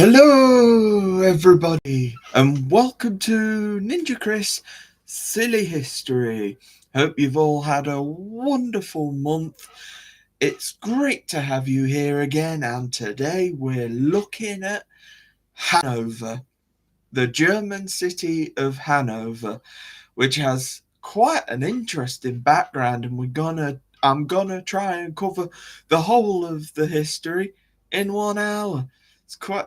Hello, everybody, and welcome to NinjaChris Silly History. Hope you've all had a wonderful month. It's great to have you here again, and today we're looking at Hanover, the German city of Hanover, which has quite an interesting background, and I'm gonna try and cover the whole of the history in 1 hour. It's quite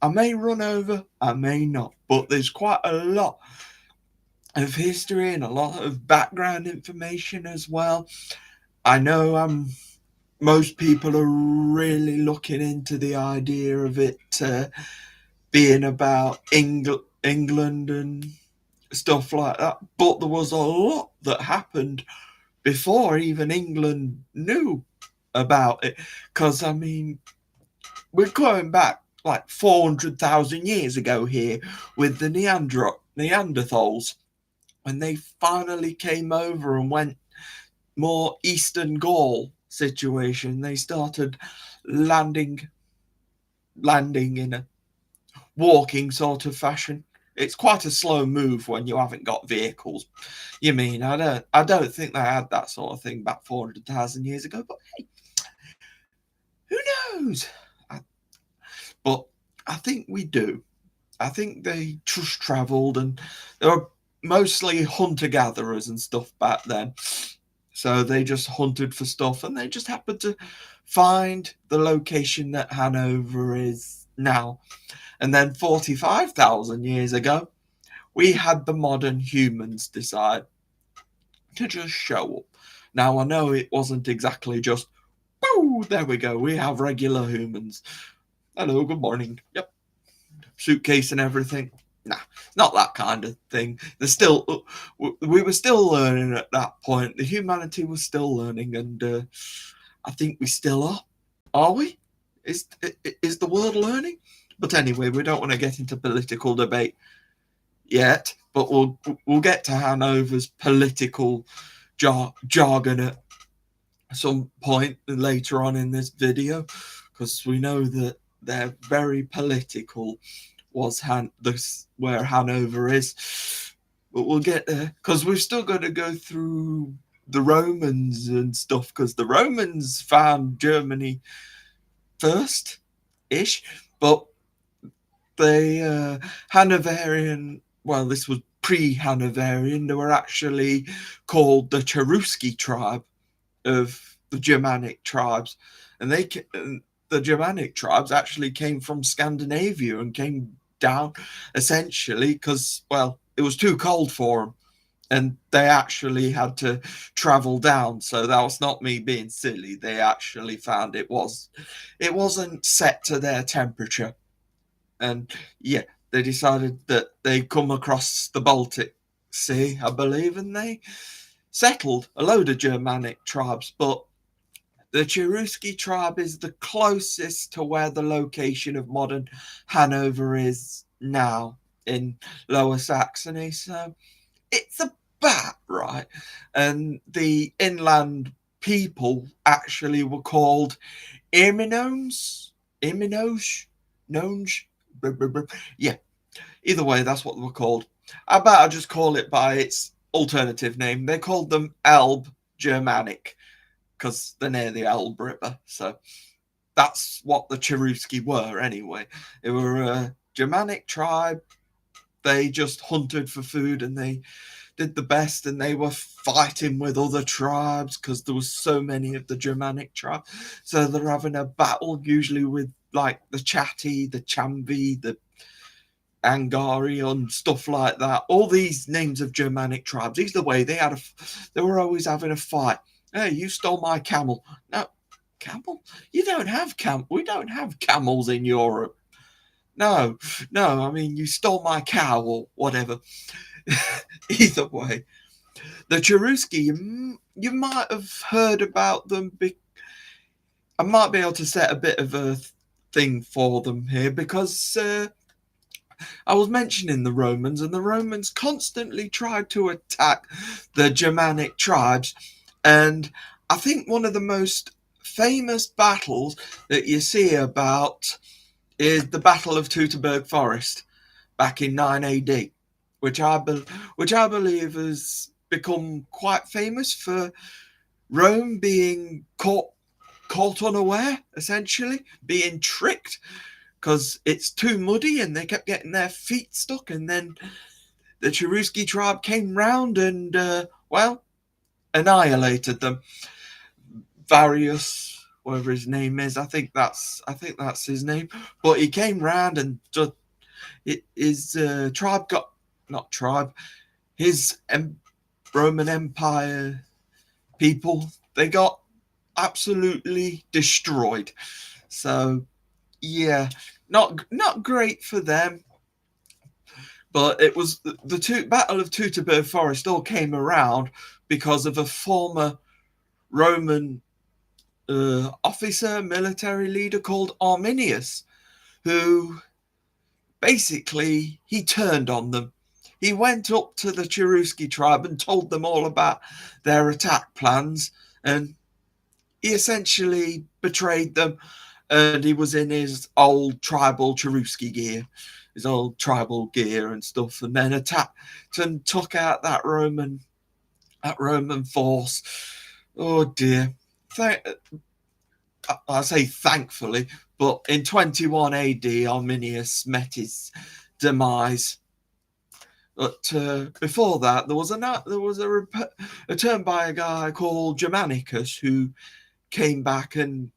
I may run over, I may not, but there's quite a lot of history and a lot of background information as well. I know most people are really looking into the idea of it being about England and stuff like that, but there was a lot that happened before even England knew about it. Because, I mean, we're going back like 400,000 years ago here with the Neanderthals, when they finally came over and went more Eastern Gaul situation. They started landing in a walking sort of fashion. It's quite a slow move when you haven't got vehicles. You mean I don't think they had that sort of thing back 400,000 years ago, but hey, who knows? But I think we do. I think they just travelled, and they were mostly hunter-gatherers and stuff back then. So they just hunted for stuff, and they just happened to find the location that Hanover is now. And then 45,000 years ago, we had the modern humans decide to just show up. Now, I know it wasn't exactly just, oh, there we go, we have regular humans. Hello, good morning. Yep. Suitcase and everything. Nah, not that kind of thing. We were still learning at that point. The humanity was still learning, and I think we still are. Are we? Is the world learning? But anyway, we don't want to get into political debate yet. But we'll get to Hanover's political jargon at some point later on in this video, because we know that they're very political. Where Hanover is, but we'll get there, because we've still got to go through the Romans and stuff, because the Romans found Germany first ish, but they Hanoverian, well, this was pre-Hanoverian, they were actually called the Cherusci tribe of the Germanic tribes, and the Germanic tribes actually came from Scandinavia and came down essentially because, well, it was too cold for them, and they actually had to travel down. So that was not me being silly. They actually found it wasn't set to their temperature, and yeah, they decided that they'd come across the Baltic Sea, I believe, and they settled a load of Germanic tribes. But the Cherusci tribe is the closest to where the location of modern Hanover is now in Lower Saxony. So it's about right. And the inland people actually were called Irminones. Nonge. Yeah. Either way, that's what they were called. I bet I just call it by its alternative name. They called them Elbe Germanic, because they're near the Elbe River. So that's what the Cherusci were anyway. They were a Germanic tribe. They just hunted for food, and they did the best, and they were fighting with other tribes because there was so many of the Germanic tribes. So they're having a battle usually with like the Chatti, the Chambi, the Angari, and stuff like that. All these names of Germanic tribes. Either way, they were always having a fight. Hey, you stole my camel. No, camel? You don't have We don't have camels in Europe. No, I mean, you stole my cow or whatever. Either way, the Cherusci, you might have heard about them. I might be able to set a bit of a thing for them here, because I was mentioning the Romans, and the Romans constantly tried to attack the Germanic tribes. And I think one of the most famous battles that you see about is the Battle of Teutoburg Forest back in 9 AD, which I believe has become quite famous for Rome being caught unaware, essentially being tricked because it's too muddy and they kept getting their feet stuck, and then the Cherusci tribe came round and annihilated them. Various, whatever his name is, I think that's his name, but he came round and just his tribe got not tribe his Roman Empire people, they got absolutely destroyed. So yeah, not great for them. But it was the Battle of Teutoburg Forest all came around because of a former Roman officer, military leader called Arminius, who basically he turned on them. He went up to the Cherusci tribe and told them all about their attack plans, and he essentially betrayed them. And he was in his old tribal Cherusci gear, his old tribal gear and stuff, and then attacked and took out that Roman force. Oh dear. I say thankfully, but in 21 AD, Arminius met his demise. But before that, there was a turn by a guy called Germanicus who came back and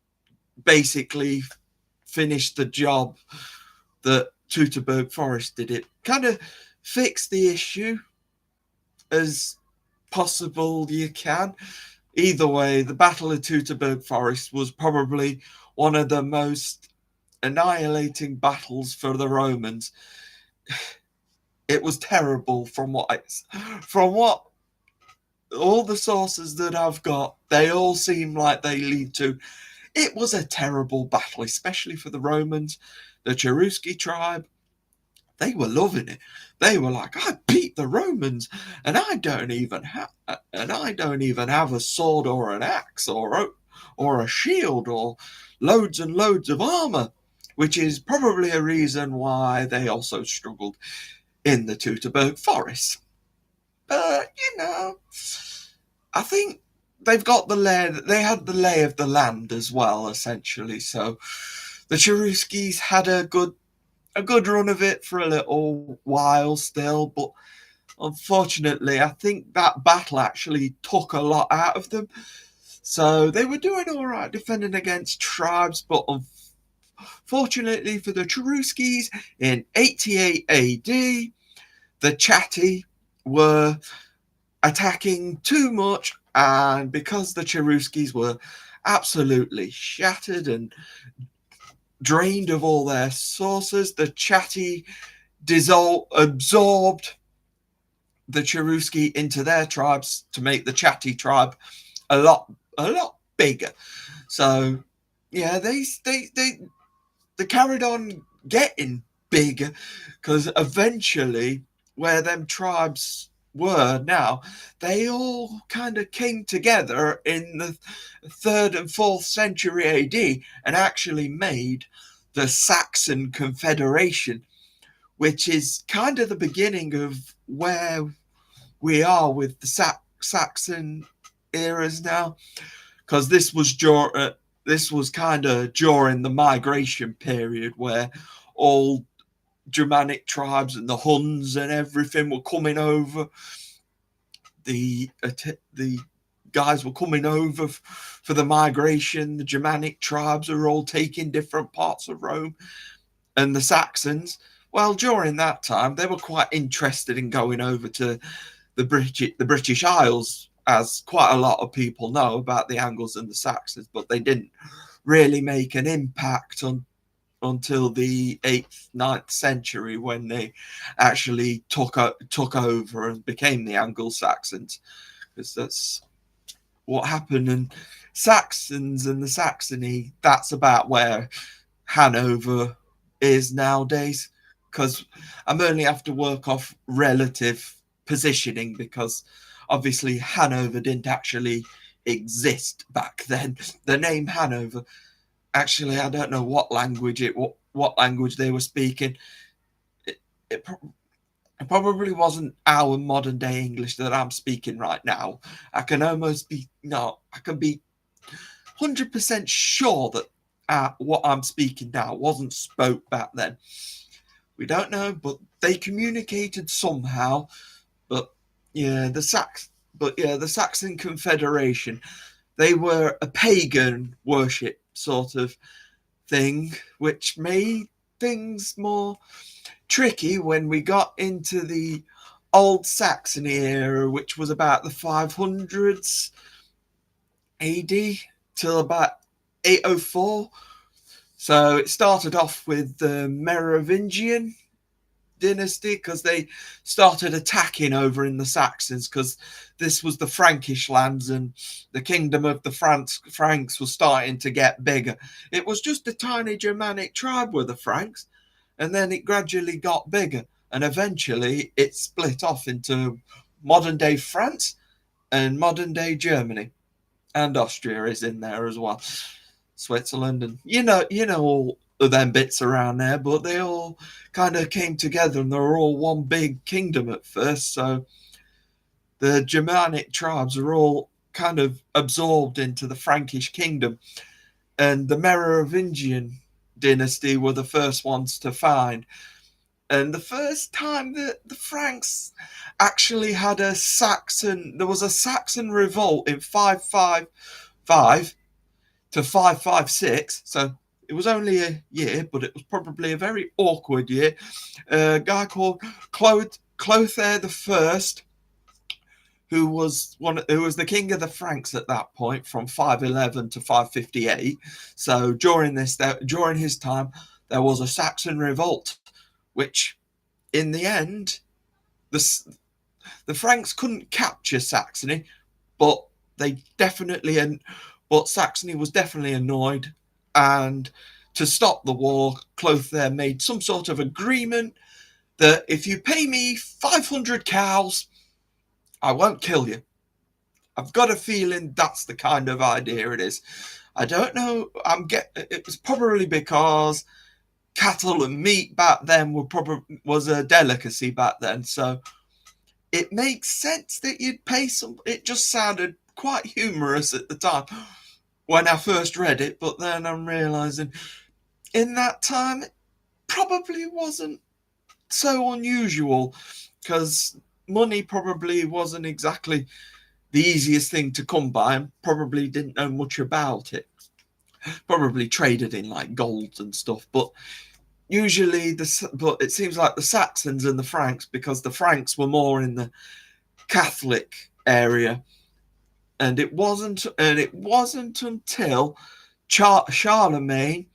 basically finished the job that Teutoburg Forest did. It kind of fixed the issue as possible you can. Either way, the Battle of Teutoburg Forest was probably one of the most annihilating battles for the Romans. It was terrible from what all the sources that I've got, they all seem like they lead to it was a terrible battle, especially for the Romans. The Cherusci tribe, they were loving it. They were like, I beat the Romans, and I don't even have a sword or an axe or a shield or loads and loads of armor, which is probably a reason why they also struggled in the Teutoburg Forest. But I think they've got they had the lay of the land as well, essentially. So the Cheruscis had a good run of it for a little while still, but unfortunately, I think that battle actually took a lot out of them. So they were doing all right defending against tribes, but unfortunately for the Cheruscis, in 88 AD, the Chatti were attacking too much, and because the Cheruscis were absolutely shattered and drained of all their sources, the Chatti absorbed the Cherusci into their tribes to make the Chatti tribe a lot bigger. So yeah, they carried on getting bigger, because eventually where them tribes were now, they all kind of came together in the 3rd and 4th century AD and actually made the Saxon Confederation, which is kind of the beginning of where we are with the Saxon eras now, because this was kind of during the migration period where all Germanic tribes and the Huns and everything were coming over. The guys were coming over for the migration. The Germanic tribes are all taking different parts of Rome, and the Saxons, well, during that time, they were quite interested in going over to the British Isles, as quite a lot of people know about the Angles and the Saxons, but they didn't really make an impact until the 8th, 9th century, when they actually took over and became the Anglo-Saxons, because that's what happened. And Saxons and the Saxony, that's about where Hanover is nowadays, because I'm only have to work off relative positioning, because obviously Hanover didn't actually exist back then. The name Hanover, actually, I don't know what language it what language they were speaking. It, it, it probably wasn't our modern day English that I'm speaking right now. I can almost be, no, I can be 100% sure that what I'm speaking now wasn't spoke back then. We don't know, but they communicated somehow. But yeah, the Saxon Confederation, they were a pagan worship sort of thing, which made things more tricky when we got into the Old Saxony era, which was about the 500s AD till about 804. So it started off with the Merovingian dynasty because they started attacking over in the Saxons, because this was the Frankish lands and the kingdom of the Franks was starting to get bigger. It was just a tiny Germanic tribe were the Franks, and then it gradually got bigger, and eventually it split off into modern day France and modern day Germany, and Austria is in there as well, Switzerland, and all of them bits around there, but they all kind of came together and they were all one big kingdom at first. So the Germanic tribes are all kind of absorbed into the Frankish kingdom, and the Merovingian dynasty were the first ones to find. And the first time that the Franks actually had there was a Saxon revolt in 555 to 556. So it was only a year, but it was probably a very awkward year. A guy called Clotaire the First, who was the king of the Franks at that point, from 511 to 558. So during his time, there was a Saxon revolt, which in the end, the Franks couldn't capture Saxony, but Saxony was definitely annoyed, and to stop the war, Clotaire made some sort of agreement that if you pay me 500 cows, I won't kill you. I've got a feeling that's the kind of idea it is. I don't know. It was probably because cattle and meat back then was a delicacy back then, so it makes sense that you'd pay some. It just sounded quite humorous at the time when I first read it, but then I'm realizing in that time it probably wasn't so unusual, because money probably wasn't exactly the easiest thing to come by, and probably didn't know much about it. Probably traded in like gold and stuff, but usually but it seems like the Saxons and the Franks, because the Franks were more in the Catholic area, and it wasn't until Charlemagne,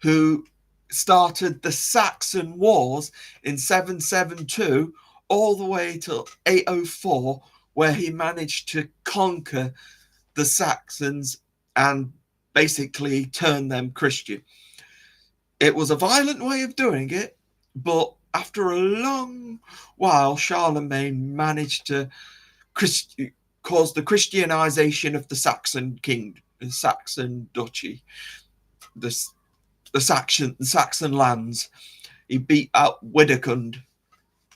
who started the Saxon Wars in 772 all the way till 804, where he managed to conquer the Saxons and basically turn them Christian. It was a violent way of doing it, but after a long while, Charlemagne managed to cause the Christianization of the Saxon Saxon duchy, the Saxon lands. He beat out Widekund,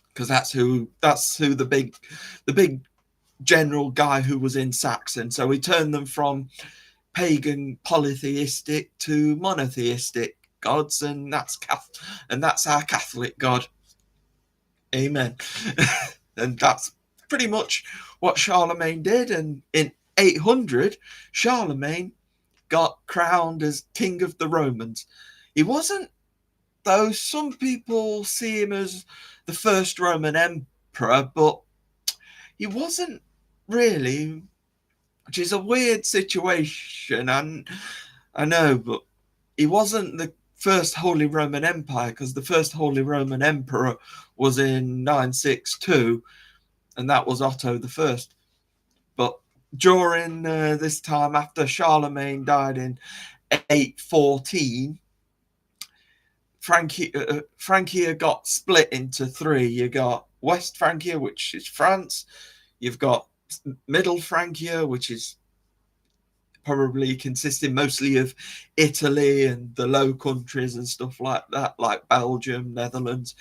because that's who the big general guy who was in Saxon. So he turned them from pagan polytheistic to monotheistic gods, and that's our Catholic God. Amen. And that's pretty much what Charlemagne did. And in 800, Charlemagne got crowned as King of the Romans. He wasn't, though some people see him as the first Roman emperor, but he wasn't really, which is a weird situation. And I know, but he wasn't the first Holy Roman Empire, because the first Holy Roman Emperor was in 962, and that was Otto I. But during this time, after Charlemagne died in 814, Francia got split into three. You got West Francia, which is France. You've got Middle Francia, which is probably consisting mostly of Italy and the Low Countries and stuff like that, like Belgium, Netherlands.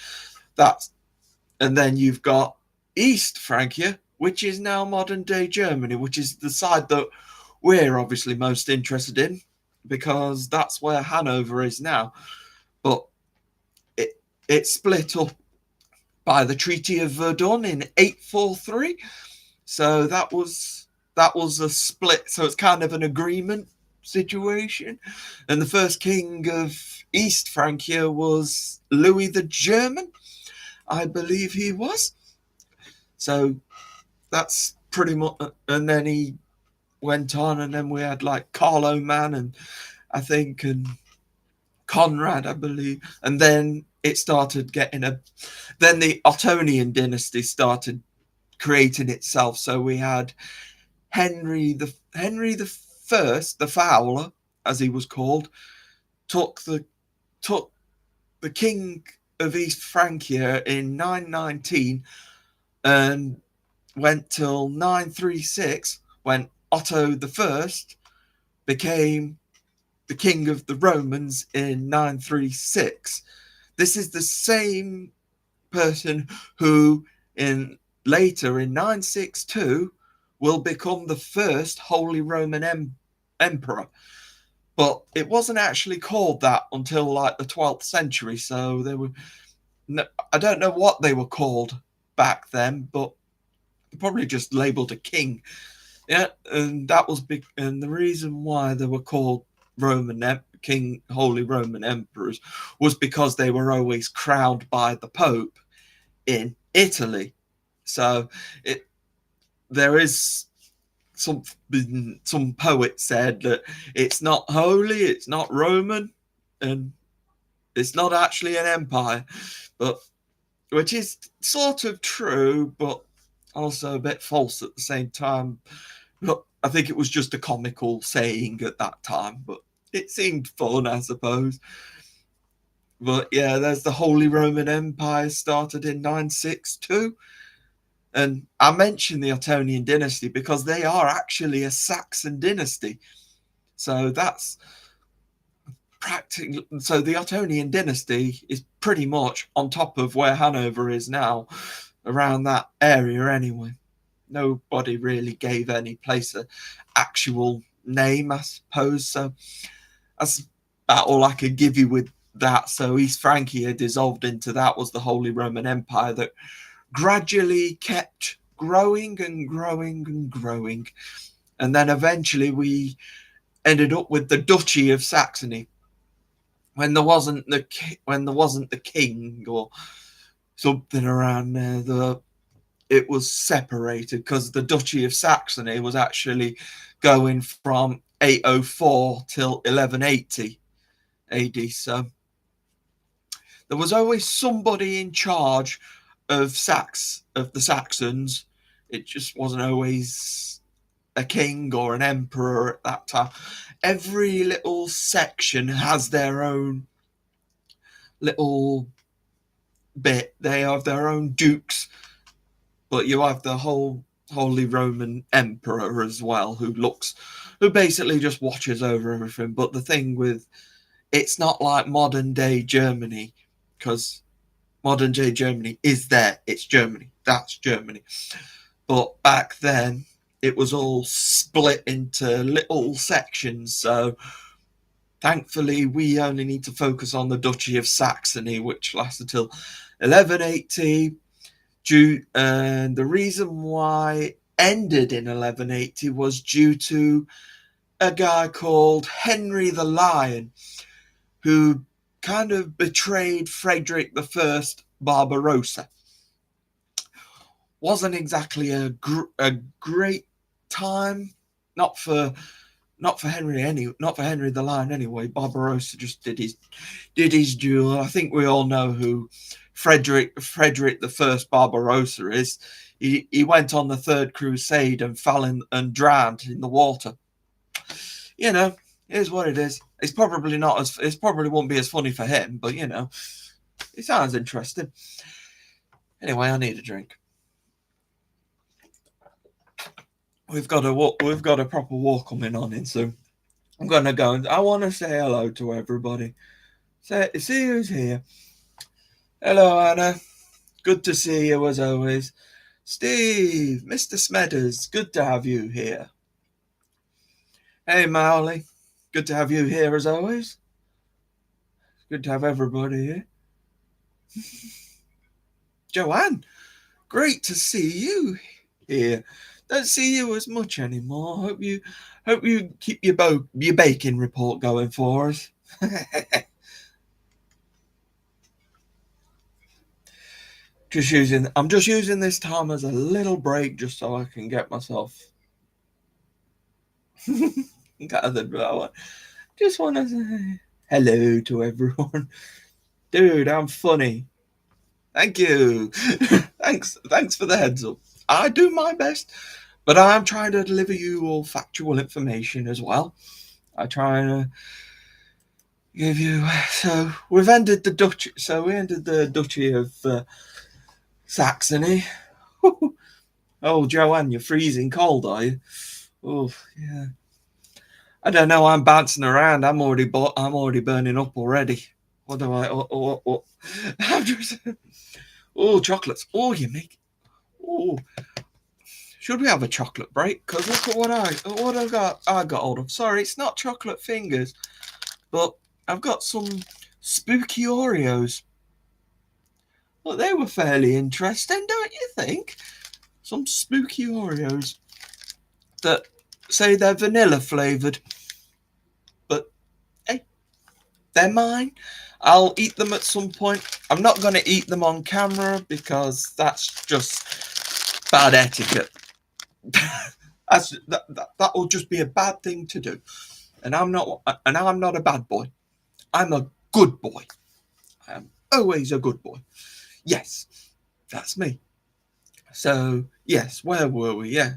And then you've got East Francia, which is now modern day Germany, which is the side that we're obviously most interested in, because that's where Hanover is now. But it split up by the Treaty of Verdun in 843. So that was a split. So it's kind of an agreement situation. And the first king of East Francia was Louis the German, I believe he was. So that's pretty much. And then he went on, and then we had like Carloman and I think and Conrad, I believe, and then it started getting then the Ottonian dynasty started creating itself. So we had Henry the First, the Fowler, as he was called, took the king of East Francia in 919 and went till 936 when Otto the First became the king of the Romans in 936. This is the same person who later in 962 will become the first Holy Roman Emperor. But it wasn't actually called that until like the 12th century. So I don't know what they were called back then, but probably just labeled a king. Yeah, and that was big. And the reason why they were called Holy Roman Emperors was because they were always crowned by the Pope in Italy. So there is some poet said that it's not holy, it's not Roman, and it's not actually an empire, but which is sort of true, but also a bit false at the same time. But I think it was just a comical saying at that time, but it seemed fun, I suppose. But yeah, there's the Holy Roman Empire started in 962. And I mentioned the Ottonian dynasty because they are actually a Saxon dynasty. So that's practically. So the Ottonian dynasty is pretty much on top of where Hanover is now, around that area anyway. Nobody really gave any place an actual name, I suppose. So that's about all I could give you with that. So East Francia dissolved into that, was the Holy Roman Empire that gradually kept growing and growing and growing. And then eventually we ended up with the Duchy of Saxony. When there wasn't the king or something around there, it was separated because the Duchy of Saxony was actually going from 804 till 1180 AD. So there was always somebody in charge of the Saxons. It just wasn't always a king or an emperor at that time. Every little section has their own little bit. They have their own dukes, but you have the whole Holy Roman Emperor as well, who basically just watches over everything. But the thing with, it's not like modern day Germany, because modern day Germany is there. It's Germany. That's Germany. But back then, it was all split into little sections. So thankfully, we only need to focus on the Duchy of Saxony, which lasted till 1180. And the reason why it ended in 1180 was due to a guy called Henry the Lion, who kind of betrayed Frederick I Barbarossa. Wasn't exactly a great time, not for Henry the Lion anyway. Barbarossa just did his due. I think we all know who Frederick I Barbarossa is. He went on the Third Crusade and fell and drowned in the water. You know, it is what it is. It probably won't be as funny for him, but you know, it sounds interesting. Anyway, I need a drink. We've got a proper war coming on in soon. I'm gonna go and I want to say hello to everybody. See who's here. Hello, Anna. Good to see you as always. Steve, Mr. Smedders, good to have you here. Hey, Mowley, good to have you here as always. Good to have everybody here. Joanne, great to see you here. Don't see you as much anymore. Hope you keep your baking report going for us. I'm just using this time as a little break just so I can get myself gathered. Just want to say hello to everyone. Dude, I'm funny. Thank you. Thanks for the heads up. I do my best, but I'm trying to deliver you all factual information as well. I try to give you. So we've ended the Duchy. So we ended the Duchy of Saxony. Oh, Joanne, you're freezing cold, are you? Oh, yeah. I don't know. I'm bouncing around. I'm already burning up already. What do I? Oh. I'm just. Oh, chocolates. Oh, you make. Oh, should we have a chocolate break? Because look at what I got. I got hold of. Sorry, it's not chocolate fingers, but I've got some spooky Oreos. Well, they were fairly interesting, don't you think? Some spooky Oreos that say they're vanilla flavored, but hey, they're mine. I'll eat them at some point. I'm not going to eat them on camera because that's just bad etiquette. That will just be a bad thing to do. And I'm not a bad boy. I'm a good boy. I am always a good boy. Yes, that's me. So yes, where were we? Yeah.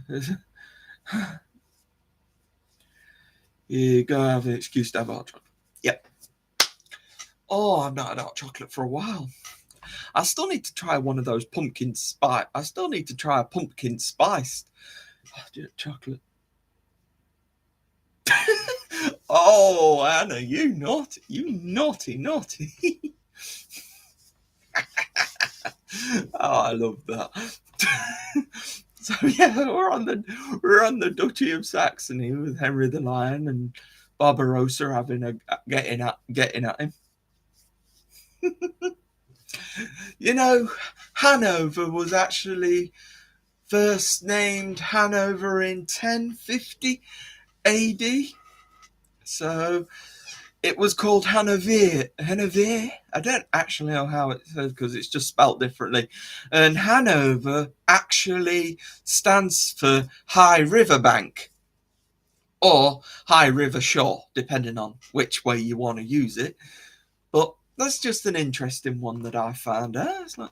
You go have an excuse to have hot chocolate. Yep. Oh, I've not had hot chocolate for a while. I still need to try one of those pumpkin spice. I still need to try a pumpkin spiced chocolate. Oh, Anna, you naughty. Oh, I love that. So yeah, we're on the Duchy of Saxony with Henry the Lion and Barbarossa getting at him. You know, Hanover was actually first named Hanover in 1050 AD. So it was called Hanover. I don't actually know how it says because it's just spelt differently. And Hanover actually stands for High River Bank or High River Shore, depending on which way you want to use it. But that's just an interesting one that I found. It's like,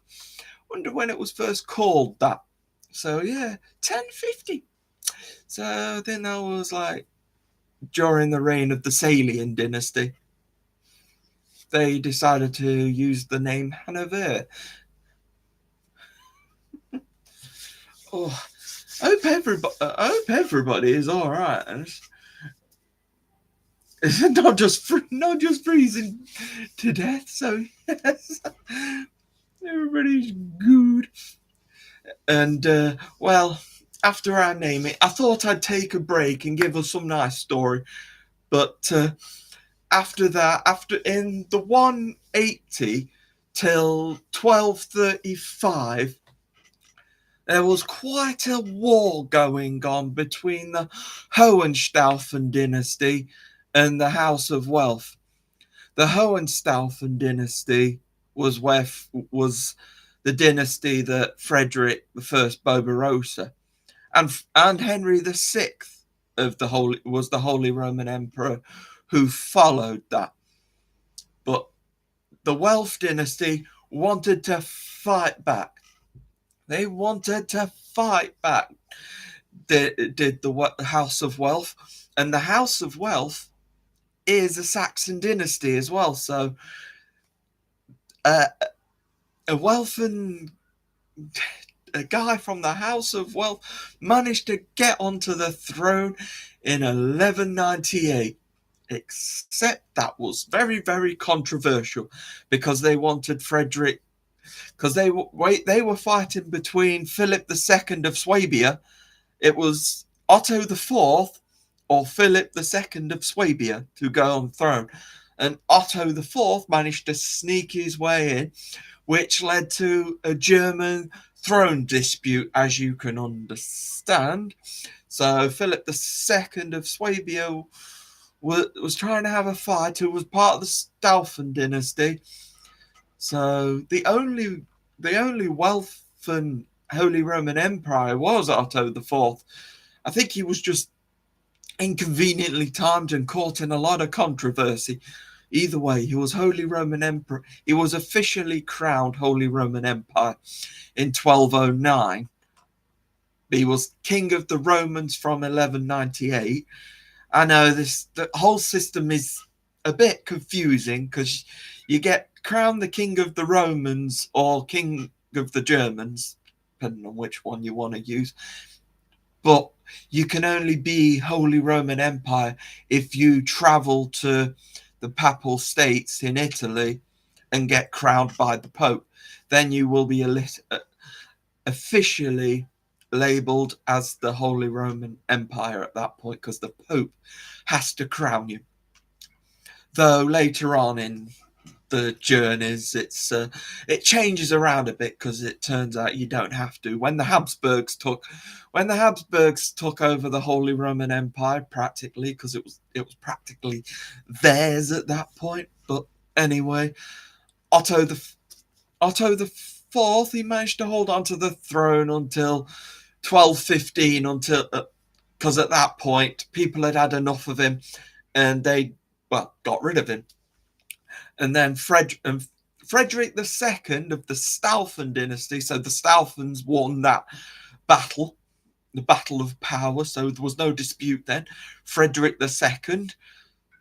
wonder when it was first called that. So yeah, 1050. So then that was like during the reign of the Salian dynasty. They decided to use the name Hanover. Oh, I hope everybody is all right. It's not just freezing to death. So yes, everybody's good. And well, after I name it, I thought I'd take a break and give us some nice story. But after that, after in the 180 till 1235, there was quite a war going on between the Hohenstaufen dynasty and the House of Welf. The Hohenstaufen dynasty was the dynasty that Frederick I Barbarossa and Henry VI was the Holy Roman Emperor who followed that. But the Welf dynasty wanted to fight back. They wanted to fight back. Did the House of Welf, and the House of Welf is a Saxon dynasty as well. So a Welfen, a guy from the House of Welf managed to get onto the throne in 1198. except that was very, very controversial because they wanted Frederick, because they were fighting between Philip II of Swabia. It was Otto IV or Philip II of Swabia to go on the throne. And Otto IV managed to sneak his way in, which led to a German throne dispute, as you can understand. So Philip II of Swabia was trying to have a fight, who was part of the Staufen dynasty. So the only wealthy Holy Roman Empire was Otto IV. I think he was just inconveniently timed and caught in a lot of controversy. Either way, he was Holy Roman Emperor. He was officially crowned Holy Roman Empire in 1209. He was King of the Romans from 1198. I know the whole system is a bit confusing because you get crowned the King of the Romans or King of the Germans, depending on which one you want to use. But you can only be Holy Roman Empire if you travel to the Papal States in Italy and get crowned by the Pope. Then you will be officially labeled as the Holy Roman Empire at that point, because the Pope has to crown you. Though later on in the journeys, it changes around a bit, because it turns out you don't have to. When the Habsburgs took over the Holy Roman Empire, practically, because it was practically theirs at that point. But anyway, Otto the Fourth, he managed to hold on to the throne until 1215, because at that point people had enough of him, and they got rid of him. And then Frederick II of the Staufen dynasty. So the Staufens won that battle, the Battle of Power. So there was no dispute then. Frederick II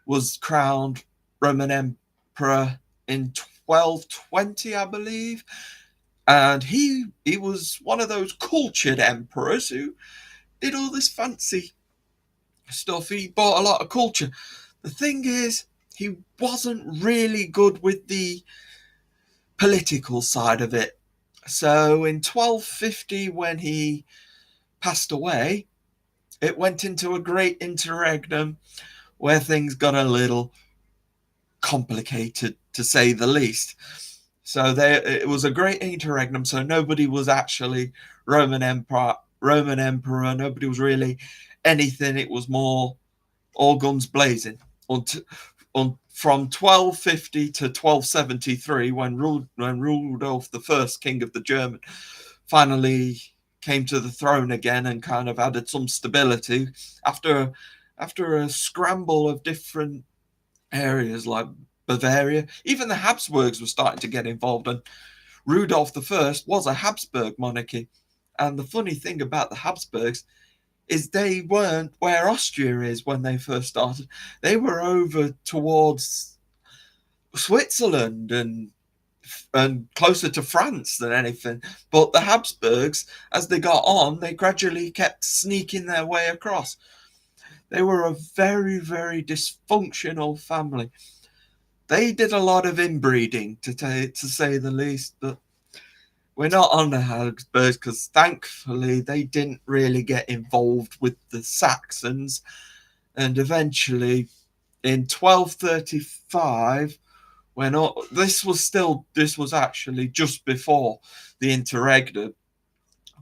was crowned Roman Emperor in 1220, I believe. And he was one of those cultured emperors who did all this fancy stuff. He brought a lot of culture. The thing is, he wasn't really good with the political side of it. So in 1250, when he passed away, it went into a great interregnum where things got a little complicated, to say the least. So it was a great interregnum. So nobody was actually Roman Emperor. Nobody was really anything. It was more all guns blazing from 1250 to 1273, when Rudolf I, King of the Germans, finally came to the throne again and kind of added some stability after a scramble of different areas like Bavaria. Even the Habsburgs were starting to get involved, and Rudolf I was a Habsburg monarchy. And the funny thing about the Habsburgs is they weren't where Austria is when they first started. They were over towards Switzerland and closer to France than anything. But the Habsburgs, as they got on, they gradually kept sneaking their way across. They were a very, very dysfunctional family. They did a lot of inbreeding, to say the least, but we're not on the Habsburgs because thankfully they didn't really get involved with the Saxons. And eventually in 1235, when this was actually just before the interregnum,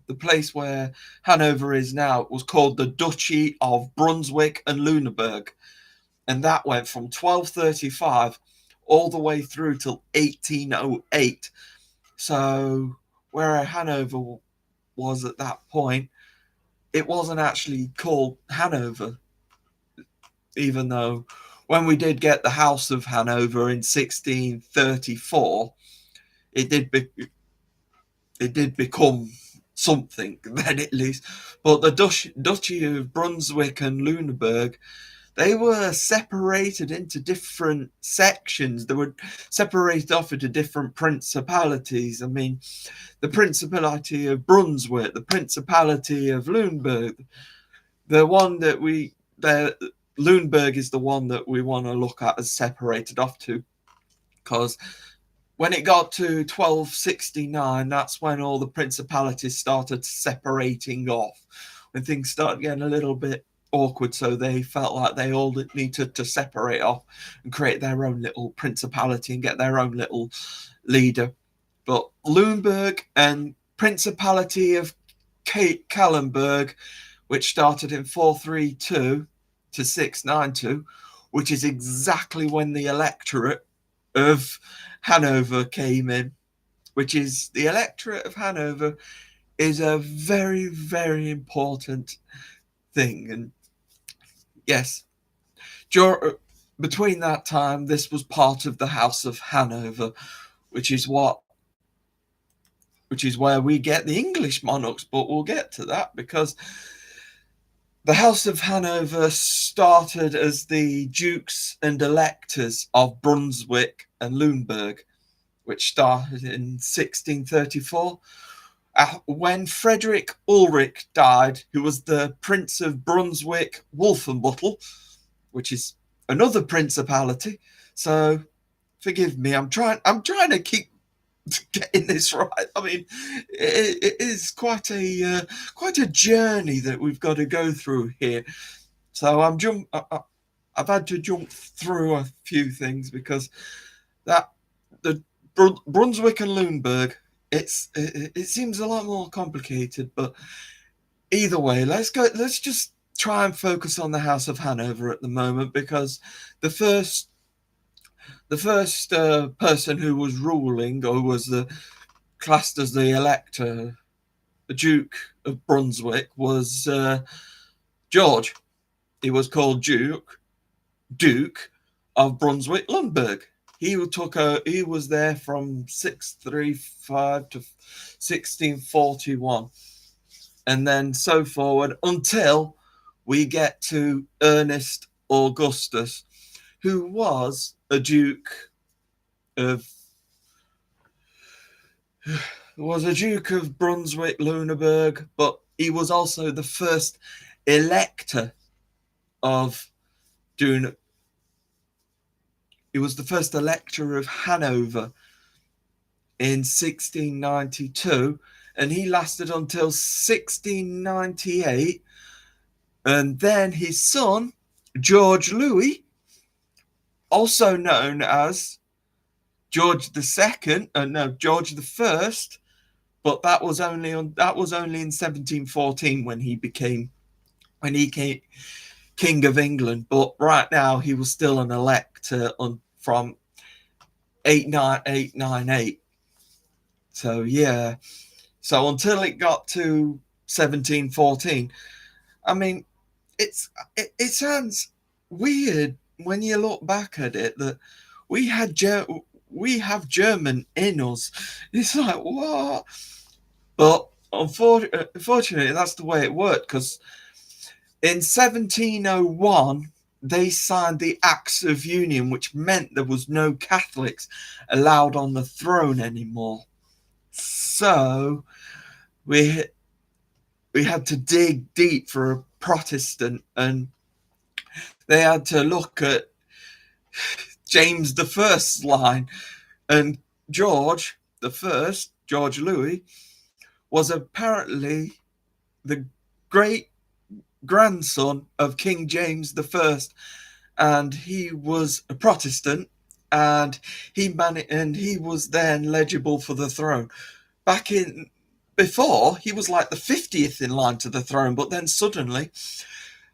the place where Hanover is now was called the Duchy of Brunswick and Lüneburg. And that went from 1235 all the way through till 1808. So where Hanover was at that point, it wasn't actually called Hanover, even though when we did get the House of Hanover in 1634, it did become something then, at least. But the Duchy of Brunswick and Lüneburg, they were separated into different sections. They were separated off into different principalities. I mean, the Principality of Brunswick, the Principality of Lüneburg, the one that Lüneburg is the one that we want to look at as separated off to, because when it got to 1269, that's when all the principalities started separating off, when things started getting a little bit awkward, so they felt like they all needed to separate off and create their own little principality and get their own little leader. But Lüneburg and Principality of Kallenberg, which started in 432 to 692, which is exactly when the electorate of Hanover came in, which is the electorate of Hanover is a very, very important thing. And yes, between that time, this was part of the House of Hanover, which is where we get the English monarchs, but we'll get to that, because the House of Hanover started as the dukes and electors of Brunswick and Lüneburg, which started in 1634. When Frederick Ulrich died, who was the Prince of Brunswick-Wolfenbüttel, which is another principality. So forgive me, I'm trying to keep getting this right. I mean, it is quite a journey that we've got to go through here. So I've had to jump through a few things, because the Brunswick and Lüneburg, it seems a lot more complicated. But either way, let's just try and focus on the House of Hanover at the moment, because the first person who was ruling, or was classed as the elector, the Duke of Brunswick, was George. He was called Duke of Brunswick-Lüneburg. He was there from 635 to 1641, and then so forward until we get to Ernest Augustus, who was a Duke of Brunswick-Lüneburg, but he was also the first elector of He was the first elector of Hanover in 1692, and he lasted until 1698. And then his son, George Louis, also known as George II, George I, but that was only in 1714 when he came King of England. But right now he was still an elector from 898. So yeah, so until it got to 1714, I mean, it sounds weird when you look back at it that we have German in us. It's like, what? But unfortunately, that's the way it worked, because in 1701, they signed the Acts of Union, which meant there was no Catholics allowed on the throne anymore. So we had to dig deep for a Protestant, and they had to look at James I's line. And George Louis, was apparently the great grandson of King James I, and he was a Protestant, and he was then legible for the throne. Before, he was like the 50th in line to the throne, but then suddenly,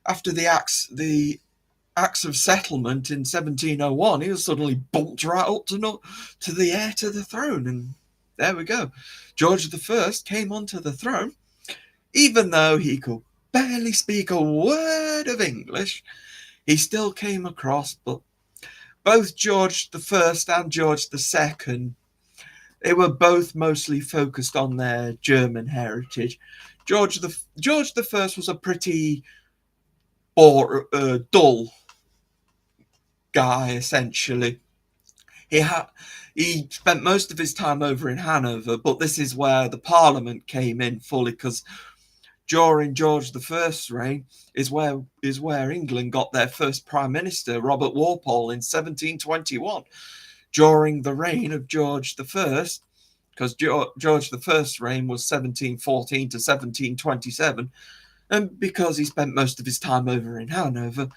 after the Acts of Settlement in 1701, he was suddenly bumped right up to the heir to the throne, and there we go. George I came onto the throne, even though he could barely speak a word of English. He still came across. But both George I and George II, they were both mostly focused on their German heritage. George I was a pretty dull guy, essentially. He spent most of his time over in Hanover, but this is where the Parliament came in fully, because during George I's reign is where England got their first Prime Minister, Robert Walpole, in 1721, during the reign of George I, because George I's reign was 1714 to 1727, and because he spent most of his time over in Hanover,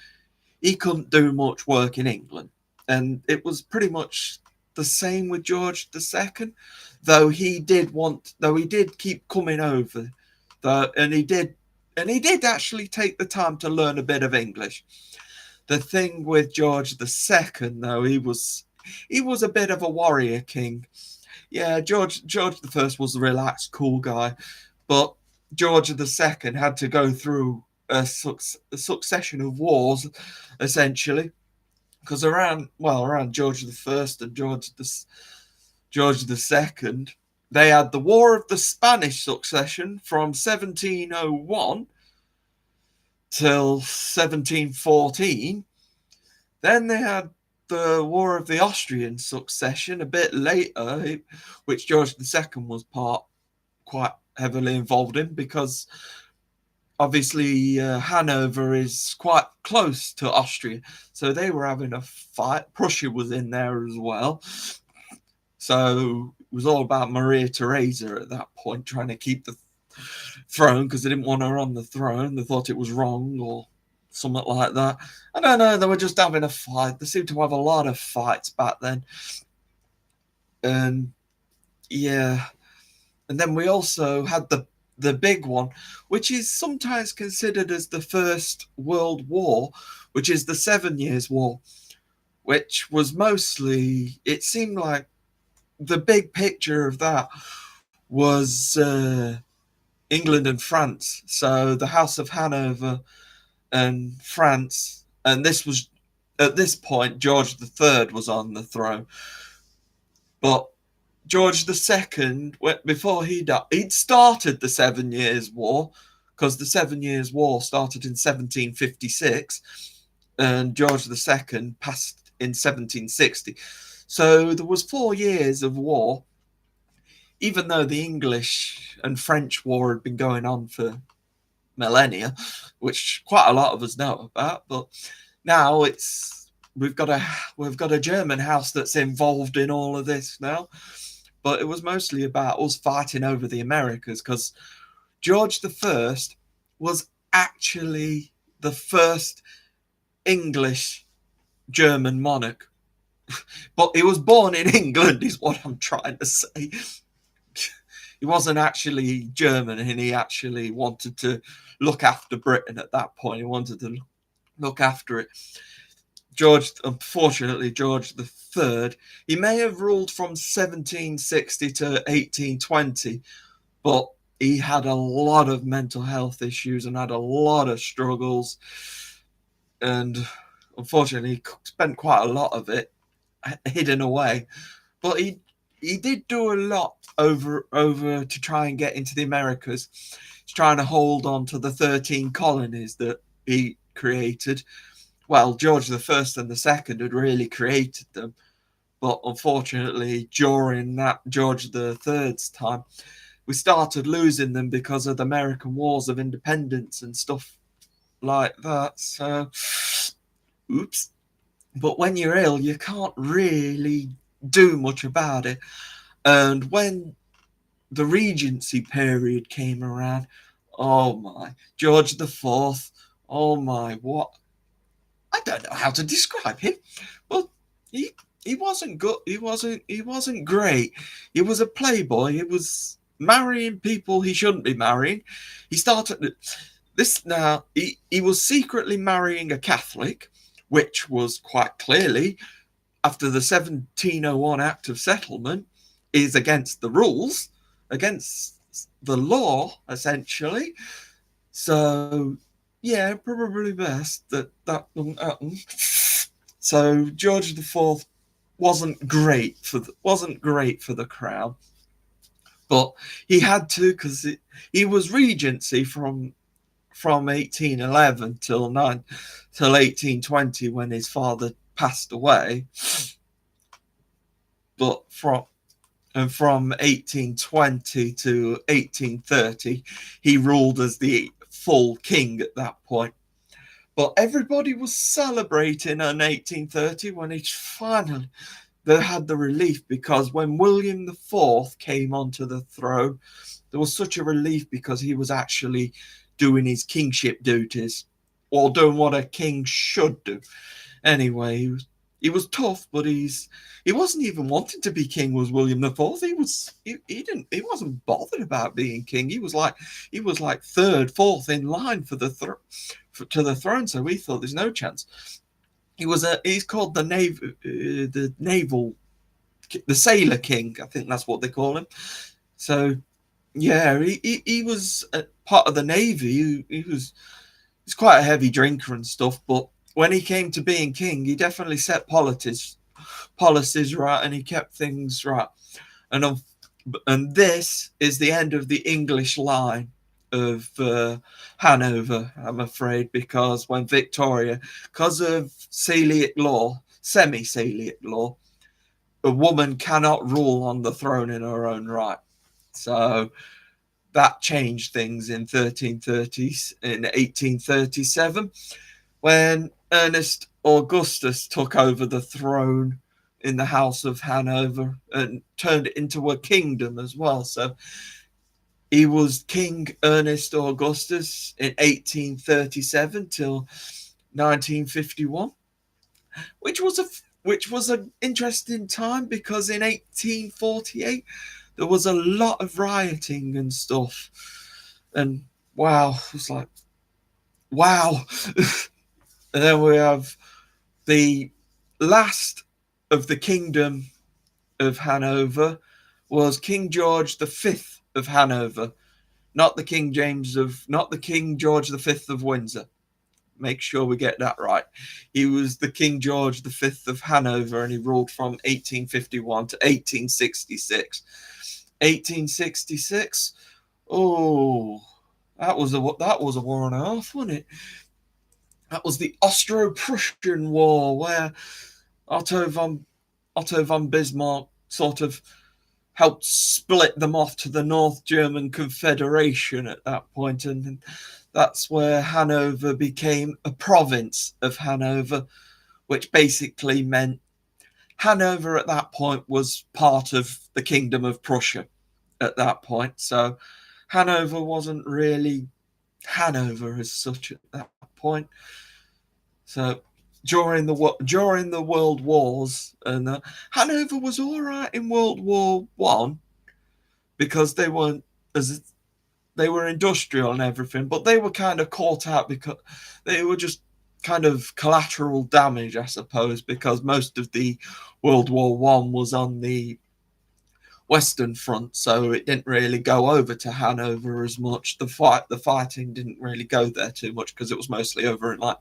he couldn't do much work in England. And it was pretty much the same with George II, though he did keep coming over, and he did actually take the time to learn a bit of English. The thing with George II, though, he was a bit of a warrior king. Yeah, George I was a relaxed, cool guy, but George II had to go through a succession of wars, essentially, because around George I and George II, they had the War of the Spanish Succession from 1701 till 1714. Then they had the War of the Austrian Succession a bit later, which George II was quite heavily involved in, because obviously Hanover is quite close to Austria, so they were having a fight. Prussia was in there as well, so it was all about Maria Theresa at that point, trying to keep the throne because they didn't want her on the throne. They thought it was wrong or something like that. I don't know, they were just having a fight. They seemed to have a lot of fights back then. And yeah, and then we also had the big one, which is sometimes considered as the First World War, which is the 7 Years' War, which was mostly, it seemed like the big picture of that was England and France. So the House of Hanover and France, and this was, at this point, George III was on the throne. But George II, before he died, he'd started the 7 Years' War, because the 7 Years' War started in 1756, and George II passed in 1760. So there was 4 years of war, even though the English and French war had been going on for millennia, which quite a lot of us know about. But now we've got a German house that's involved in all of this now. But it was mostly about us fighting over the Americas, because George I was actually the first English German monarch. But he was born in England, is what I'm trying to say. He wasn't actually German, and he actually wanted to look after Britain at that point. He wanted to look after it. Unfortunately, George III, he may have ruled from 1760 to 1820, but he had a lot of mental health issues and had a lot of struggles. And unfortunately, he spent quite a lot of it hidden away. But he did do a lot over to try and get into the Americas. He's trying to hold on to the 13 colonies that he created. Well, George I and the Second had really created them, but unfortunately, during that George III's time, we started losing them because of the American Wars of Independence and stuff like that. So, oops. But when you're ill, you can't really do much about it. And when the Regency period came around, oh my, George IV, oh my, what? I don't know how to describe him. Well, he wasn't good. He wasn't great. He was a playboy. He was marrying people he shouldn't be marrying. He started this now. He was secretly marrying a Catholic, which was quite clearly, after the 1701 Act of Settlement, is against the rules, against the law, essentially. So, yeah, probably best that doesn't happen. So George IV wasn't great for the crown, but he had to, because he was regency from 1811 till 1820, when his father passed away. But And from 1820 to 1830, he ruled as the full king at that point. But everybody was celebrating in 1830 when he finally they had the relief, because when William IV came onto the throne, there was such a relief because he was actually doing his kingship duties, or doing what a king should do. Anyway, he was tough, but he wasn't even wanting to be king. Was William IV? He wasn't bothered about being king. He was like third, fourth in line for the to the throne. So we thought there's no chance. He's called the sailor king. I think that's what they call him. So yeah, he was a part of the navy. He's quite a heavy drinker and stuff, but when he came to being king, he definitely set policies right, and he kept things right. And this is the end of the English line of Hanover, I'm afraid, because when Victoria, because of semi-celiac law, a woman cannot rule on the throne in her own right. So that changed things in 1837, when Ernest Augustus took over the throne in the House of Hanover and turned it into a kingdom as well. So he was King Ernest Augustus in 1837 till 1951, which was an interesting time, because in 1848 there was a lot of rioting and stuff, and wow, it was like wow. And then we have the last of the kingdom of Hanover was King George V of Hanover, not the King George V of Windsor. Make sure we get that right. He was the King George V of Hanover, and he ruled from 1851 to 1866. 1866. Oh, that was a war and a half, wasn't it? That was the Austro-Prussian War, where Otto von Bismarck sort of helped split them off to the North German Confederation at that point, and that's where Hanover became a province of Hanover, which basically meant Hanover at that point was part of the Kingdom of Prussia at that point. So Hanover wasn't really Hanover as such at that point. So during the World Wars, and Hanover was all right in World War One, because they were industrial and everything, but they were kind of caught out because they were just kind of collateral damage, I suppose, because most of the World War One was on the Western Front, so it didn't really go over to Hanover as much. The fighting didn't really go there too much, because it was mostly over in like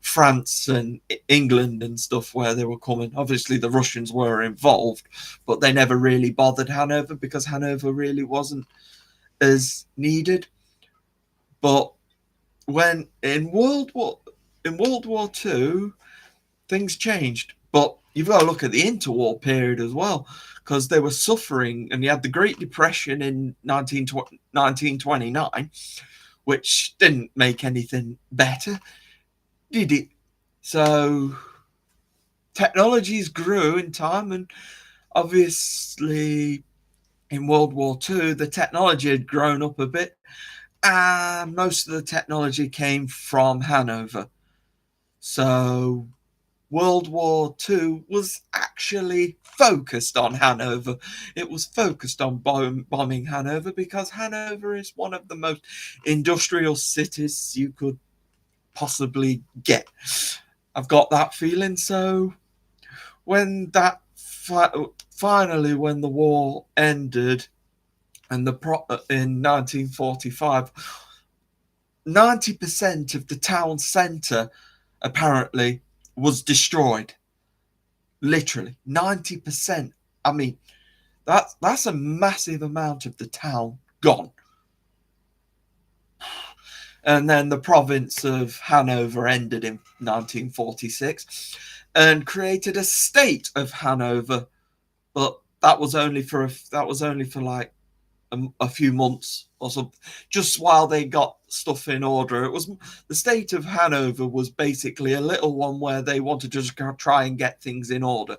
France and England and stuff where they were coming. Obviously, the Russians were involved, but they never really bothered Hanover, because Hanover really wasn't as needed. But when in World War II, things changed. But you've got to look at the interwar period as well, because they were suffering, and you had the Great Depression in 1929, which didn't make anything better, did it? So technologies grew in time, and obviously in World War II, the technology had grown up a bit, and most of the technology came from Hanover. So World War II was actually focused on Hanover. It was focused on bombing Hanover, because Hanover is one of the most industrial cities you could possibly get. I've got that feeling. So when that finally, when the war ended, and in 1945, 90% of the town centre apparently was destroyed. Literally 90%. I mean, that's a massive amount of the town gone. And then the province of Hanover ended in 1946 and created a state of Hanover. But that was only for like a few months or something, just while they got stuff in order. It was the state of Hanover was basically a little one where they wanted to just try and get things in order.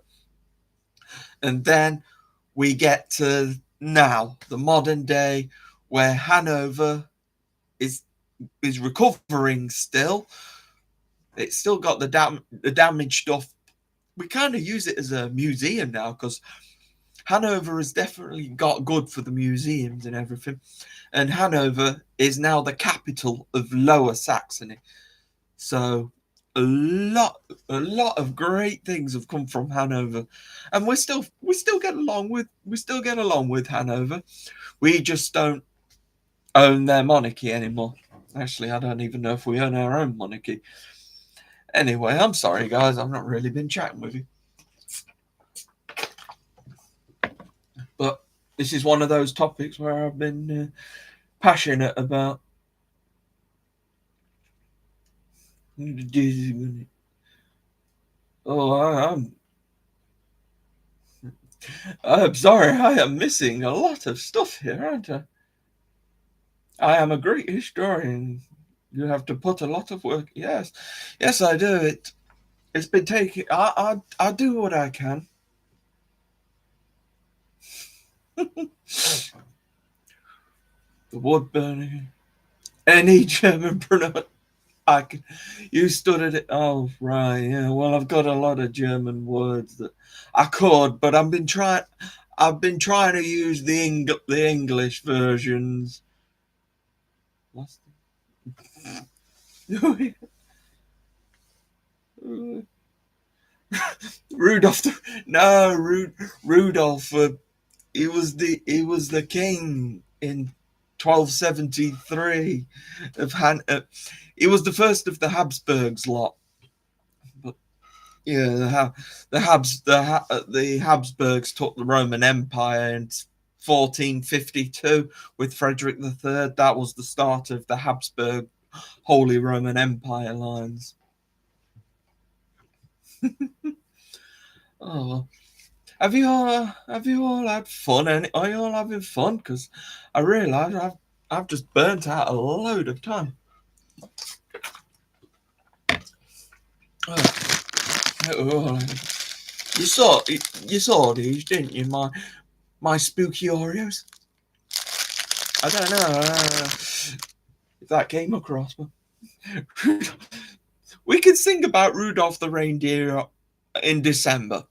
And then we get to now, the modern day, where Hanover is recovering still. It's still got the damaged stuff. We kind of use it as a museum now because Hanover has definitely got good for the museums and everything. And Hanover is now the capital of Lower Saxony. So a lot of great things have come from Hanover. And we still get along with Hanover. We just don't own their monarchy anymore. Actually, I don't even know if we own our own monarchy. Anyway, I'm sorry, guys. I've not really been chatting with you. But this is one of those topics where I've been passionate about. Oh, I'm sorry. I am missing a lot of stuff here, aren't I? I am a great historian. You have to put a lot of work. Yes, yes, I do. It's been taking. I do what I can. The wood burning. Any German pronunciation. You studied it. Oh, right. Yeah. Well, I've got a lot of German words that I could, but I've been trying to use the English versions. Rudolph. Rudolph. He was the king in 1273 of he was the first of the Habsburgs lot. But yeah, the Habsburgs took the Roman Empire in 1452 with Frederick III. That was the start of the Habsburg Holy Roman Empire lines. Oh, have you all had fun? And are you all having fun? Because I realise I've just burnt out a load of time. Oh, you saw these, didn't you? My spooky Oreos. I don't know if that came across, but we can sing about Rudolph the reindeer in December.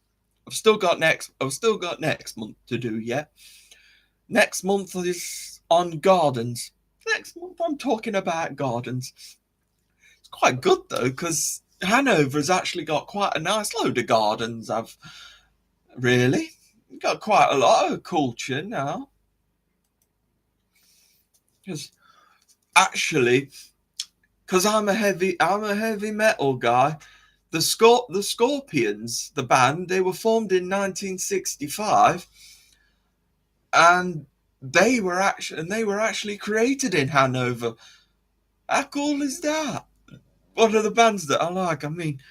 I've still got next month to do yet. Next month is on gardens. Next month I'm talking about gardens. It's quite good though, because Hanover has actually got quite a nice load of gardens. I've really got quite a lot of culture now. Because actually, because I'm a heavy metal guy. The Scorpions, the band, they were formed in 1965, and they were actually created in Hanover. How cool is that? One of the bands that I like. I mean,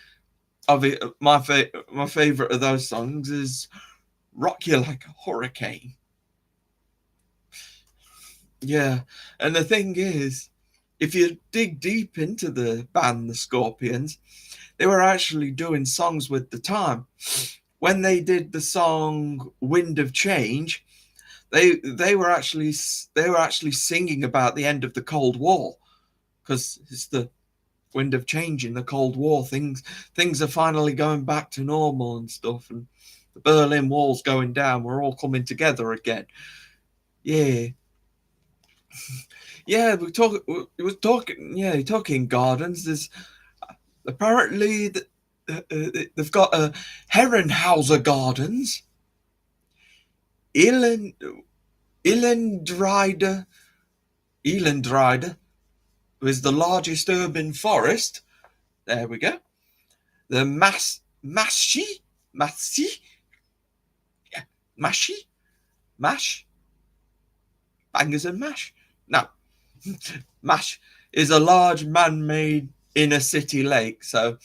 my favorite of those songs is "Rock You Like a Hurricane." Yeah, and the thing is, if you dig deep into the band, the Scorpions, they were actually doing songs with the time. When they did the song "Wind of Change," they were actually singing about the end of the Cold War, because it's the wind of change in the Cold War. Things are finally going back to normal and stuff, and the Berlin Wall's going down. We're all coming together again. Yeah. Yeah, we're talking gardens. There's apparently they've got Herrenhauser Gardens, Elendreide, is the largest urban forest. There we go. The Mashi, yeah, Mash, bangers and mash. No, Mash is a large man-made inner city lake. So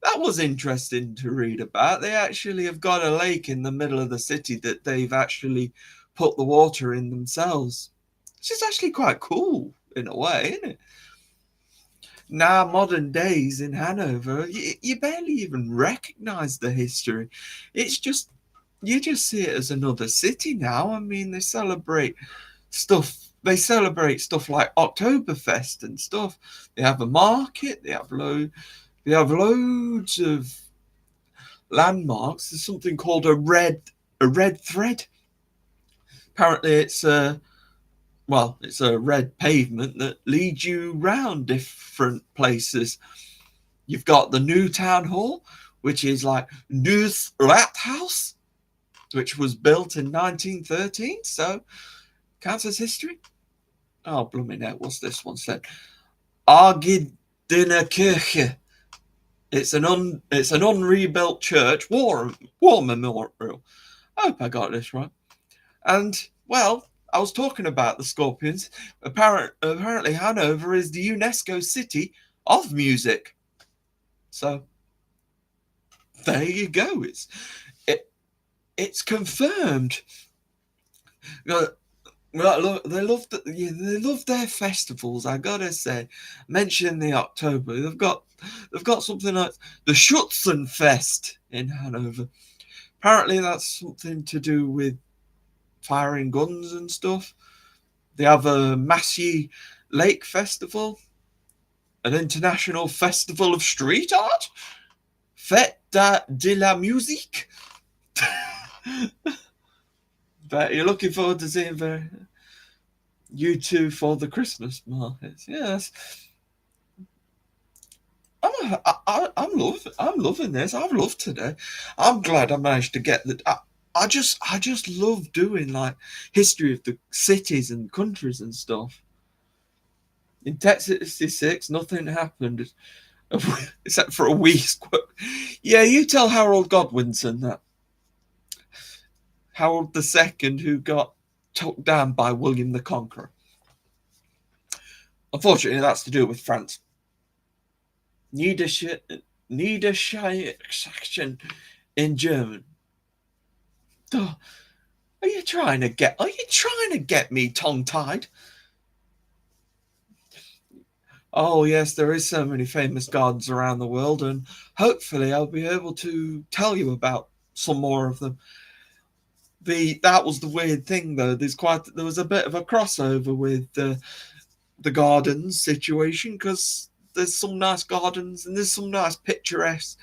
that was interesting to read about. They actually have got a lake in the middle of the city that they've actually put the water in themselves, which is actually quite cool in a way, isn't it? Now, modern days in Hanover, you barely even recognize the history. It's just, you just see it as another city now. I mean, they celebrate stuff like Oktoberfest and stuff. They have a market, they have loads of landmarks. There's something called a red thread. Apparently it's a red pavement that leads you round different places. You've got the new town hall, which is like Nieuws Rathaus, which was built in 1913, so counts as history. Oh, blooming out, what's this one said? Argidinerkirche. It's an unrebuilt church, war memorial. I hope I got this right. And, well, I was talking about the Scorpions. Apparently Hanover is the UNESCO City of Music. So, there you go. It's confirmed. Well, they love their festivals. I gotta say, mention the October. They've got something like the Schützenfest in Hanover. Apparently, that's something to do with firing guns and stuff. They have a Massey Lake Festival, an international festival of street art, Fête de la Musique. But you're looking forward to seeing you two for the Christmas markets. Yes. I'm loving this. I've loved today. I'm glad I managed to get that. I just love doing like history of the cities and countries and stuff. In Texas 66, nothing happened except for a week. Yeah, you tell Harold Godwinson that. Harold II, who got took down by William the Conqueror. Unfortunately, that's to do with France. Niedersachsen in German. Oh, are you trying to get me tongue-tied? Oh yes, there is so many famous gardens around the world, and hopefully I'll be able to tell you about some more of them. That was the weird thing though. There was a bit of a crossover with the gardens situation, because there's some nice gardens and there's some nice picturesque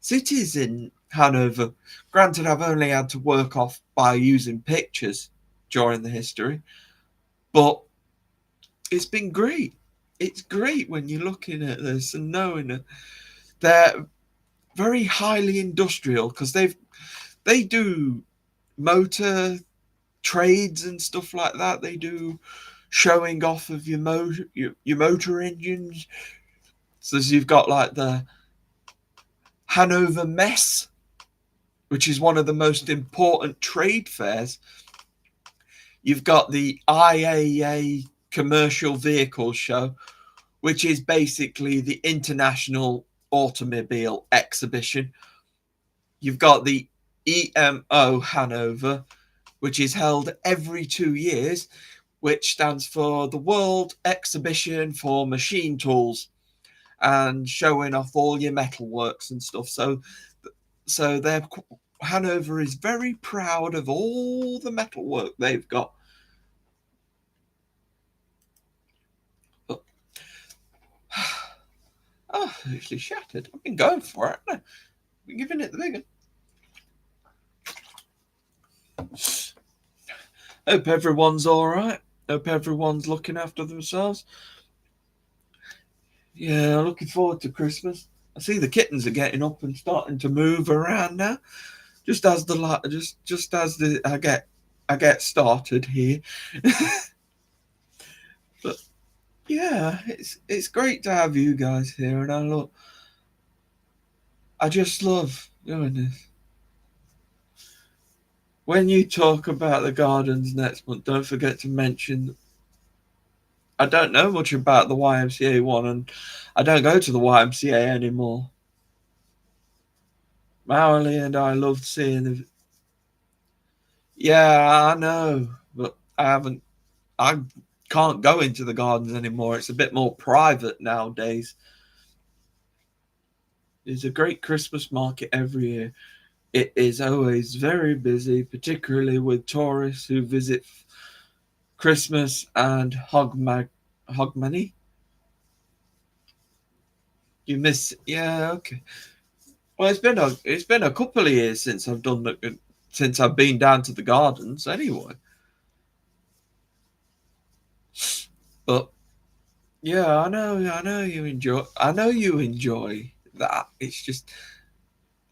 cities in Hanover. Granted, I've only had to work off by using pictures during the history, but it's been great. It's great when you're looking at this and knowing that they're very highly industrial, because they do motor trades and stuff like that. They do showing off of your motor engines. So you've got like the Hanover Mess, which is one of the most important trade fairs. You've got the IAA Commercial Vehicle Show, which is basically the International Automobile Exhibition. You've got the EMO Hanover, which is held every 2 years, which stands for the World Exhibition for Machine Tools, and showing off all your metalworks and stuff. So Hanover is very proud of all the metalwork they've got. But, oh, actually shattered. I've been going for it. I've been giving it the big one. Hope everyone's all right. Hope everyone's looking after themselves. Yeah, looking forward to Christmas. I see the kittens are getting up and starting to move around now. Just as I get started here. But yeah, it's great to have you guys here, and I just love doing this. When you talk about the gardens next month, don't forget to mention. I don't know much about the YMCA one, and I don't go to the YMCA anymore. Marley and I loved seeing the. Yeah, I know, but I can't go into the gardens anymore. It's a bit more private nowadays. There's a great Christmas market every year. It is always very busy, particularly with tourists who visit Christmas and Hogmanay. You miss, yeah, okay. Well, it's been a couple of years since since I've been down to the gardens anyway. But yeah, I know you enjoy that. It's just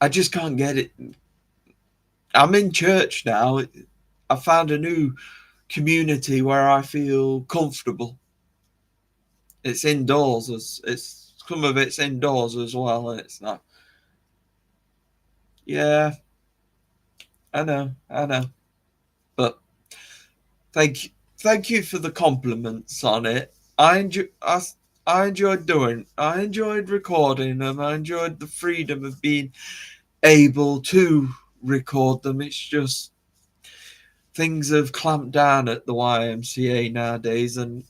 I just can't get it. I'm in church now. I found a new community where I feel comfortable. It's indoors, it's some of it's indoors as well, and it's not. Yeah, I know. But thank you for the compliments on it. I enjoyed I enjoyed recording them. I enjoyed the freedom of being able to record them. It's just things have clamped down at the YMCA nowadays, and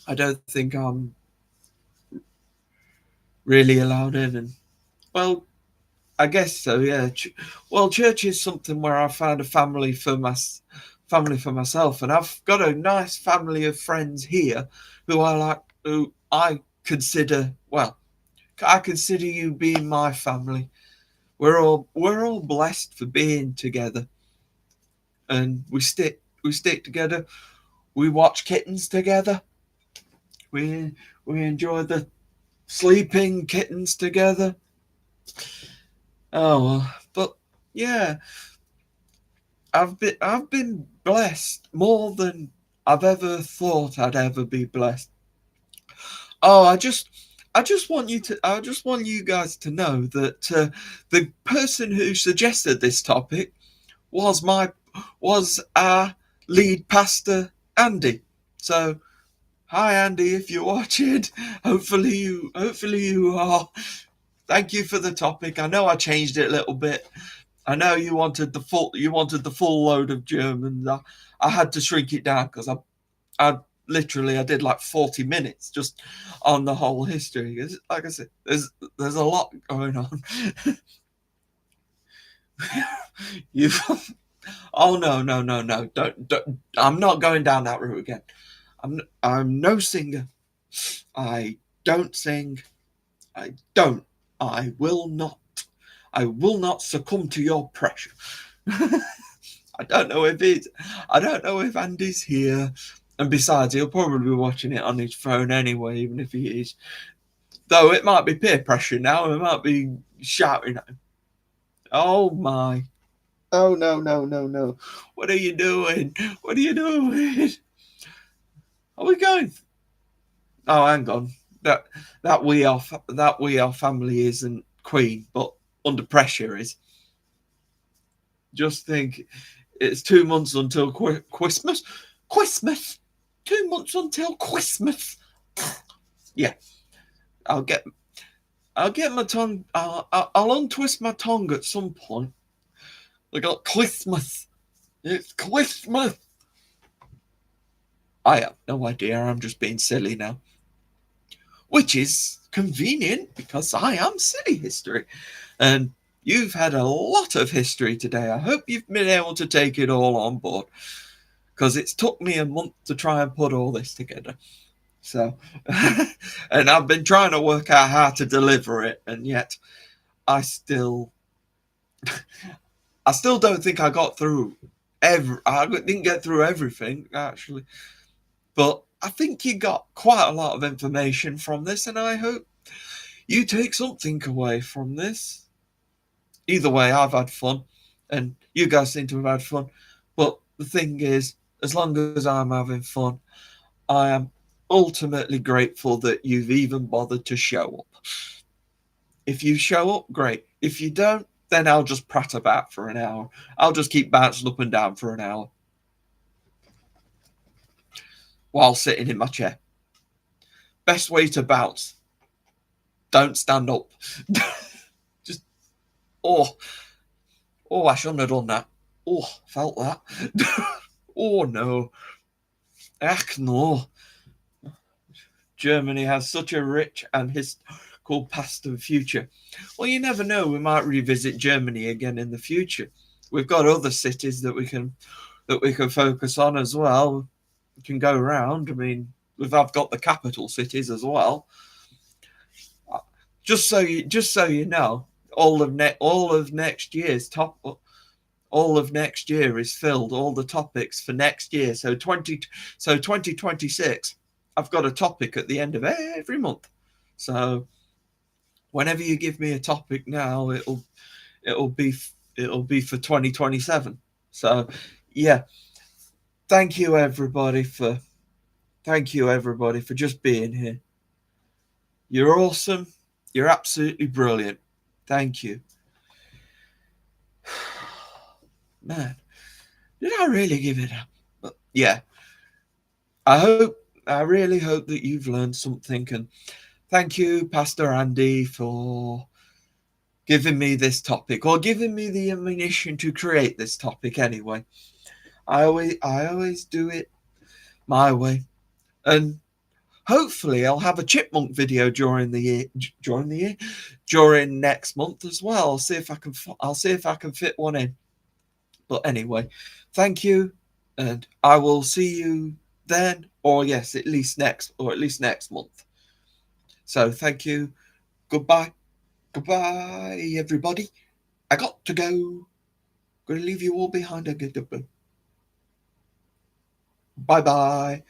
I don't think I'm really allowed in. And well, I guess so. Yeah. Well, church is something where I found a family for myself, and I've got a nice family of friends here who I like, who I consider. Well, I consider you being my family. We're all blessed for being together, and we stick together. We watch Kittens together. We we enjoy the sleeping kittens together. Oh well, but yeah, I've been blessed more than I've ever thought I'd ever be blessed. Oh, I just want you guys to know that the person who suggested this topic was was our lead pastor Andy. So hi Andy, if you're watching, hopefully you are. Thank you for the topic. I know I changed it a little bit. I know you wanted the full load of Germans. I had to shrink it down because I literally I did like 40 minutes just on the whole history. Like I said, there's a lot going on. you Oh no. Don't I'm not going down that route again. I'm no singer. I don't sing. I don't. I will not. I will not succumb to your pressure. I don't know if it's. I don't know if Andy's here. And besides, he'll probably be watching it on his phone anyway, even if he is. Though it might be peer pressure now. It might be shouting at him. Oh my. Oh no. What are you doing? What are you doing? Are we going? Oh, hang on. That we are family isn't Queen, but under pressure is. Just think, it's 2 months until Christmas. Christmas. 2 months until Christmas. Yeah, I'll get. I'll get my tongue. I'll untwist my tongue at some point. I got Christmas. It's Christmas. I have no idea. I'm just being silly now, which is convenient because I am silly history, and you've had a lot of history today. I hope you've been able to take it all on board because it's took me a month to try and put all this together. So, and I've been trying to work out how to deliver it, and yet I still, I still don't think I got through I didn't get through everything actually, but I think you got quite a lot of information from this, and I hope you take something away from this. Either way, I've had fun, and you guys seem to have had fun. But the thing is, as long as I'm having fun, I am ultimately grateful that you've even bothered to show up. If you show up, great. If you don't, then I'll just prat about for an hour. I'll just keep bouncing up and down for an hour while sitting in my chair. Best way to bounce. Don't stand up. Just Oh, oh, I shouldn't have done that. Oh, felt that. Oh no. Heck no. Germany has such a rich and historical past and future. Well, you never know. We might revisit Germany again in the future. We've got other cities that we can focus on as well. We can go around. I mean, I've got the capital cities as well. Just so you know, all of next year is filled. All the topics for next year. So 2026. I've got a topic at the end of every month. So whenever you give me a topic now, it'll be it'll be for 2027. So yeah, thank you everybody for just being here. You're awesome. You're absolutely brilliant. Thank you. Man, did I really give it up? But yeah, I really hope that you've learned something, and thank you, Pastor Andy, for giving me this topic, or giving me the ammunition to create this topic anyway. I always do it my way. And hopefully I'll have a chipmunk video during next month as well. I'll see if I can fit one in. But anyway, thank you, and I will see you then, or yes, at least next month. So thank you. Goodbye. Goodbye, everybody. I got to go. Gonna leave you all behind. Bye bye.